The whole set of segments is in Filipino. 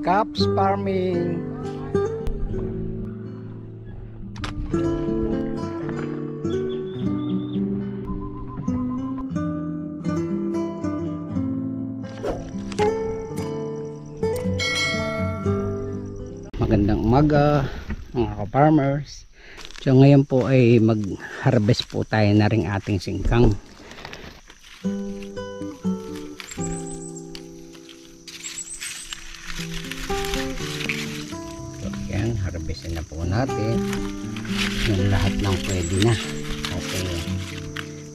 Caps Farming. Magandang umaga mga ka-farmers. So ngayon po ay mag-harvest po tayo na rin ating singkang. So yan, harvestin na po natin yung lahat ng pwede na kasi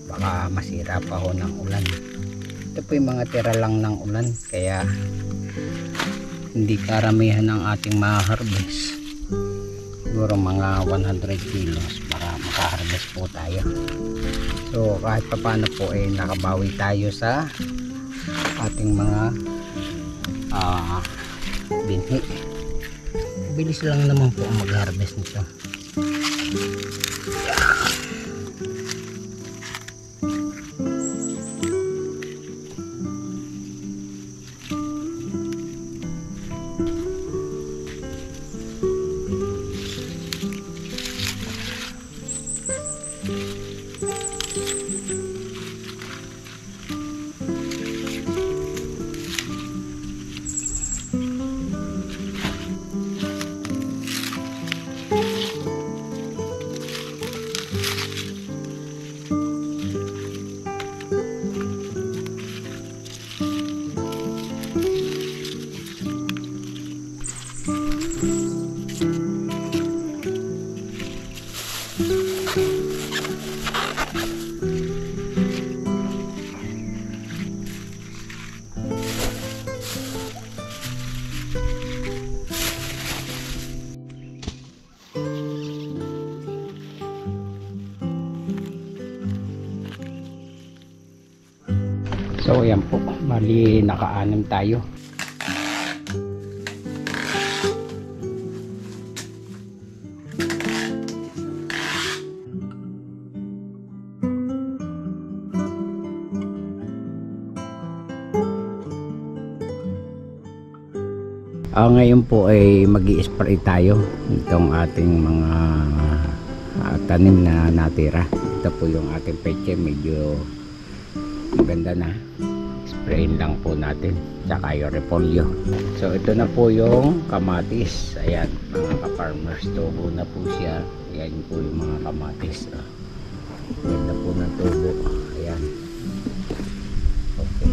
baka masira pa ho ng ulan. Ito po yung mga tira lang ng ulan kaya hindi karamihan ng ating ma-harvest. Siguro mga 100 kilos para maka-harvest po tayo. So kahit pa paano po eh nakabawi tayo sa ating mga binhi. Bilis lang naman po ang mag-harvest nito. So yan po, bali naka-anim tayo. Ngayon po ay mag-i-spray tayo itong ating mga tanim na natira. Ito po yung ating peche, medyo maganda na. Sprayin lang po natin tsaka yung repolyo. So ito na po yung kamatis. Ayan mga ka-farmers, tubo na po siya. Ayan po yung mga kamatis. Ganda po ng tubo. Ayan. Okay.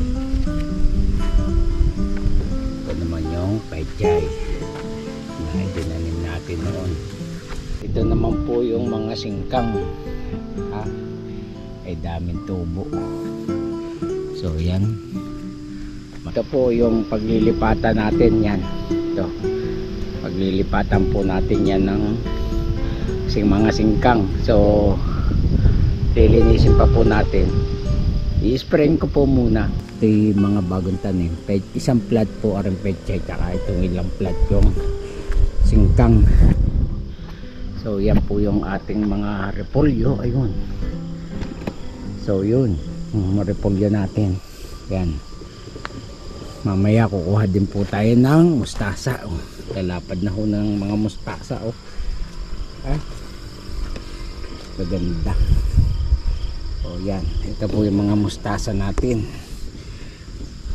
Ito naman yung pechay na itinanim natin noon. Ito naman po yung mga singkang. Ay daming tubo. So yan. Ito po yung paglilipatan natin yan. Ito. Paglilipatan po natin yan ng mga singkang. So lilinisin pa po natin. I-sprayin ko po muna. Ito yung mga bagong tanim. Isang plat po ang pechay. Tsaka itong ilang plat yung singkang. So yan po yung ating mga repolyo. Ayun. So yun. Repolyo natin. Yan. Mamaya kukuha din po tayo ng mustasa. Lalapad na ho ng mga mustasa. Maganda. Yan. Ito po yung mga mustasa natin.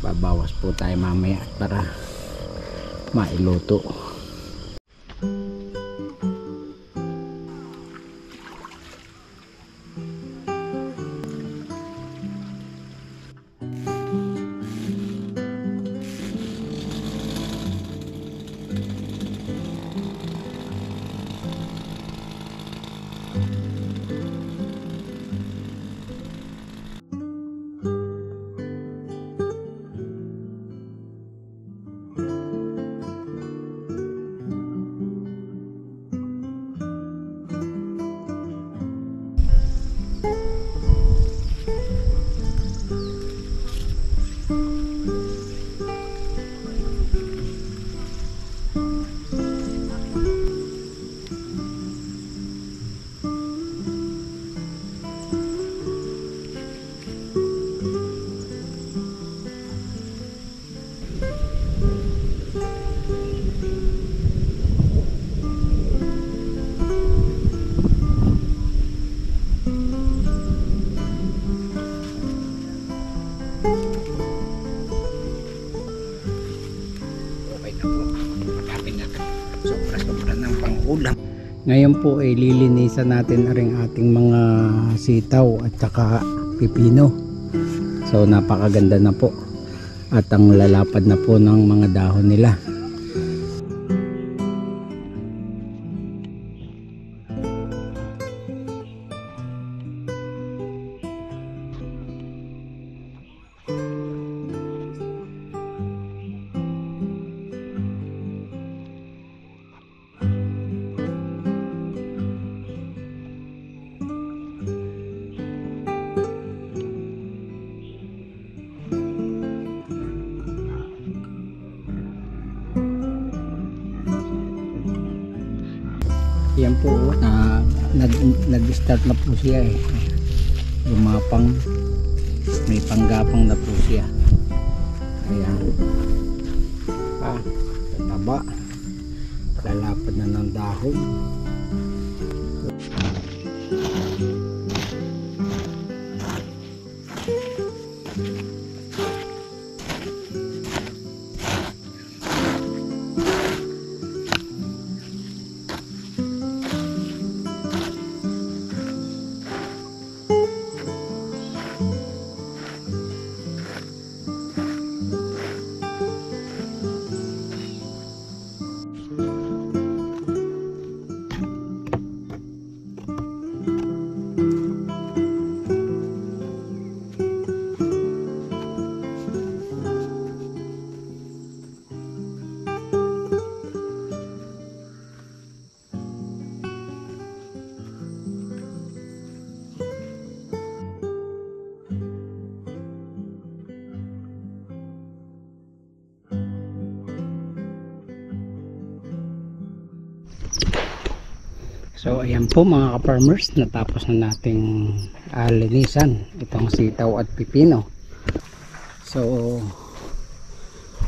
Babawas po tayo mamaya para mailuto. Sobra-sobra ng pang-ulam. Ngayon po ay lilinisan natin ring ating mga sitaw at saka pipino. So napakaganda na po. At ang lalapad na po ng mga dahon nila. Yan po, nag-start na po siya eh. Lumapang, may panggapang na po siya. Ayan. Tataba. Lalapad na ng dahon. So ayan po mga ka-farmers, natapos na nating linisan itong sitaw at pipino. So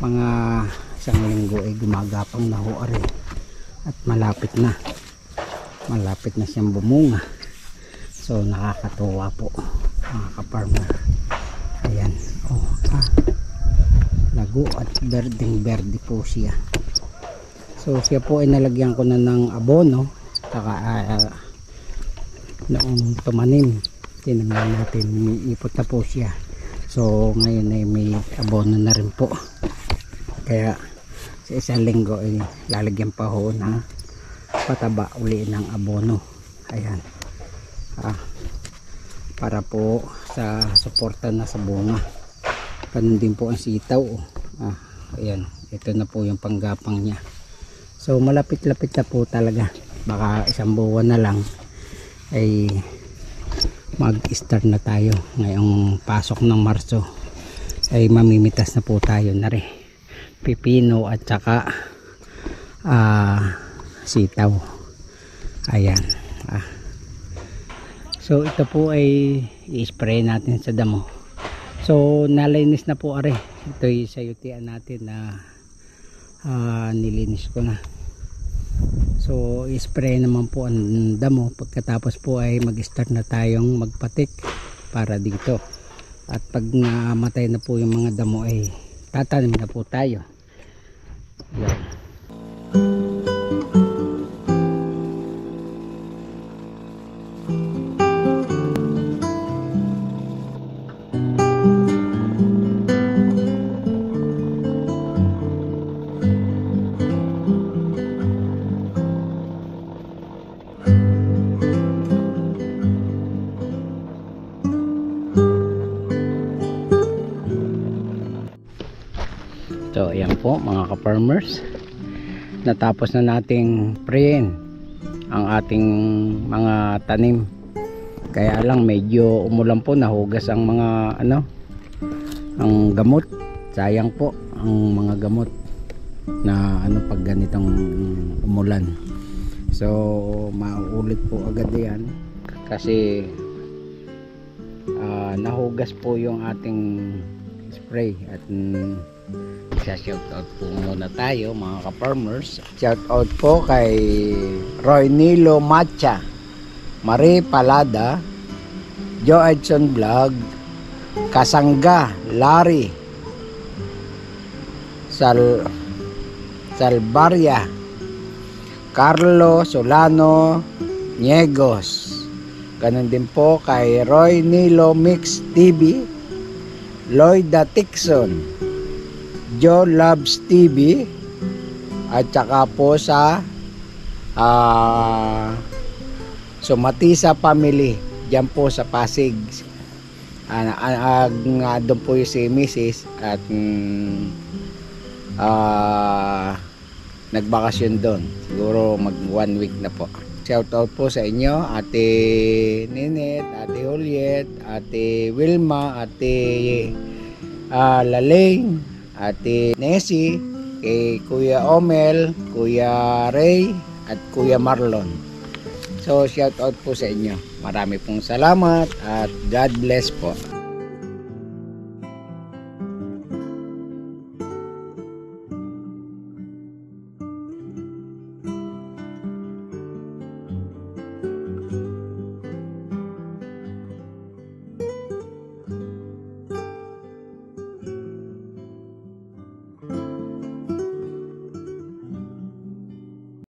mga isang linggo ay gumagapang na ho ari at malapit na siyang bumunga. So nakakatuwa po mga ka-farmer. Ayan, lago at berdeng berde po siya. So siya po ay nalagyan ko na ng abono. Noong tumanim, tinamnan natin, ipot na po siya. So ngayon ay may abono na rin po. Kaya sa isang linggo ay lalagyan pa ho ng pataba uli ng abono. Ayan. Para po sa suporta na sa bunga. Ganun din po ang sitaw. Ayan, ito na po yung panggapang niya. So malapit-lapit na po talaga. Baka isang buwan na lang ay mag-start na tayo. Ngayong pasok ng Marso ay mamimitas na po tayo na rin pipino at saka sitaw. Ayan. So ito po ay i-spray natin sa damo. So nalinis na po are. Ito ay sayutian natin na nilinis ko na. So i-spray naman po ang damo. Pagkatapos po ay mag-start na tayong magpatik para dito. At pag namatay na po yung mga damo ay tatanim na po tayo. Yan. So ayan po mga ka-farmers, natapos na nating sprayin ang ating mga tanim. Kaya lang medyo umulan po, nahugas ang mga ang gamot. Sayang po ang mga gamot na pag ganitong umulan. So mauulit po agad yan kasi nahugas po yung ating spray. At shoutout po muna tayo mga ka-farmers. Shoutout po kay Roy Nilo Macha, Marie Palada, Joe Edson Vlog, Kasangga, Larry, Salvaria, Carlo Solano Niegos. Ganon din po kay Roy Nilo Mix TV, Lloyda Tixon, Joe Loves TV, at saka po sa Sumatisa Family dyan po sa Pasig. Doon po yung si Mrs. at nagbakasyon doon, siguro mag 1 week na po. Shout out po sa inyo, Ate Ninet, Ate Juliet, Ate Wilma, Ate Lalaine, Ate Nessie, kay Kuya Omel, Kuya Ray, at Kuya Marlon. So shout out po sa inyo. Marami pong salamat at God bless po.